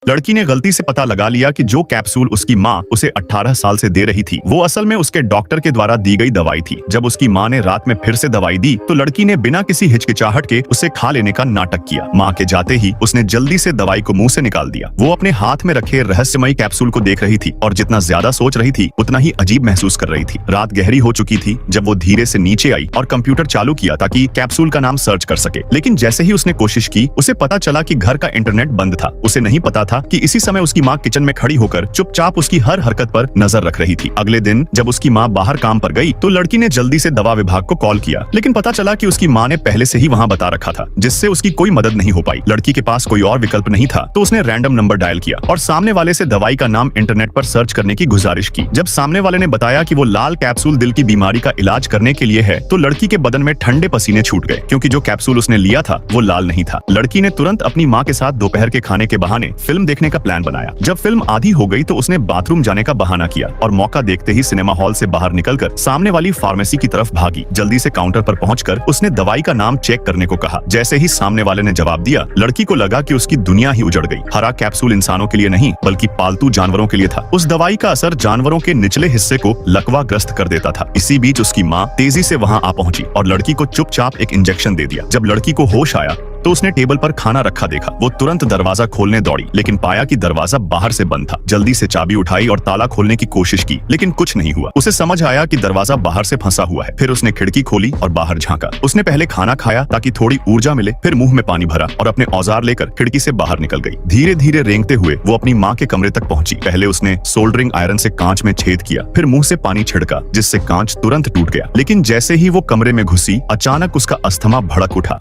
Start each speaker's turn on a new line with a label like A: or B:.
A: लड़की ने गलती से पता लगा लिया कि जो कैप्सूल उसकी माँ उसे 18 साल से दे रही थी वो असल में उसके डॉक्टर के द्वारा दी गई दवाई थी। जब उसकी माँ ने रात में फिर से दवाई दी तो लड़की ने बिना किसी हिचकिचाहट के उसे खा लेने का नाटक किया। माँ के जाते ही उसने जल्दी से दवाई को मुंह से निकाल दिया। वो अपने हाथ में रखे रहस्यमयी कैप्सूल को देख रही थी और जितना ज्यादा सोच रही थी उतना ही अजीब महसूस कर रही थी। रात गहरी हो चुकी थी जब वो धीरे से नीचे आई और कंप्यूटर चालू किया ताकि कैप्सूल का नाम सर्च कर सके। लेकिन जैसे ही उसने कोशिश की उसे पता चला कि घर का इंटरनेट बंद था। उसे नहीं पता था कि इसी समय उसकी माँ किचन में खड़ी होकर चुपचाप उसकी हर हरकत पर नजर रख रही थी। अगले दिन जब उसकी माँ बाहर काम पर गई तो लड़की ने जल्दी से दवा विभाग को कॉल किया, लेकिन पता चला कि उसकी माँ ने पहले से ही वहाँ बता रखा था, जिससे उसकी कोई मदद नहीं हो पाई। लड़की के पास कोई और विकल्प नहीं था तो उसने रैंडम नंबर डायल किया और सामने वाले से दवाई का नाम इंटरनेट पर सर्च करने की गुजारिश की। जब सामने वाले ने बताया कि वो लाल कैप्सूल दिल की बीमारी का इलाज करने के लिए है तो लड़की के बदन में ठंडे पसीने छूट गए, क्योंकि जो कैप्सूल उसने लिया था वो लाल नहीं था। लड़की ने तुरंत अपनी माँ के साथ दोपहर के खाने के बहाने फिल्म देखने का प्लान बनाया। जब फिल्म आधी हो गई तो उसने बाथरूम जाने का बहाना किया और मौका देखते ही सिनेमा हॉल से बाहर निकलकर सामने वाली फार्मेसी की तरफ भागी। जल्दी से काउंटर पर पहुंचकर उसने दवाई का नाम चेक करने को कहा। जैसे ही सामने वाले ने जवाब दिया लड़की को लगा कि उसकी दुनिया ही उजड़ गई। हरा कैप्सूल इंसानों के लिए नहीं बल्कि पालतू जानवरों के लिए था। उस दवाई का असर जानवरों के निचले हिस्से को लकवाग्रस्त कर देता था। इसी बीच उसकी माँ तेजी से वहाँ आ पहुंची और लड़की को चुपचाप एक इंजेक्शन दे दिया। जब लड़की को होश आया तो उसने टेबल पर खाना रखा देखा। वो तुरंत दरवाजा खोलने दौड़ी, लेकिन पाया कि दरवाजा बाहर से बंद था। जल्दी से चाबी उठाई और ताला खोलने की कोशिश की, लेकिन कुछ नहीं हुआ। उसे समझ आया कि दरवाजा बाहर से फंसा हुआ है। फिर उसने खिड़की खोली और बाहर झांका। उसने पहले खाना खाया ताकि थोड़ी ऊर्जा मिले, फिर मुंह में पानी भरा और अपने औजार लेकर खिड़की से बाहर निकल गई। धीरे धीरे रेंगते हुए वो अपनी माँ के कमरे तक पहुंची। पहले उसने सोल्डरिंग आयरन से कांच में छेद किया, फिर मुंह से पानी छिड़का जिससे कांच तुरंत टूट गया। लेकिन जैसे ही वो कमरे में घुसी अचानक उसका अस्थमा भड़क उठा।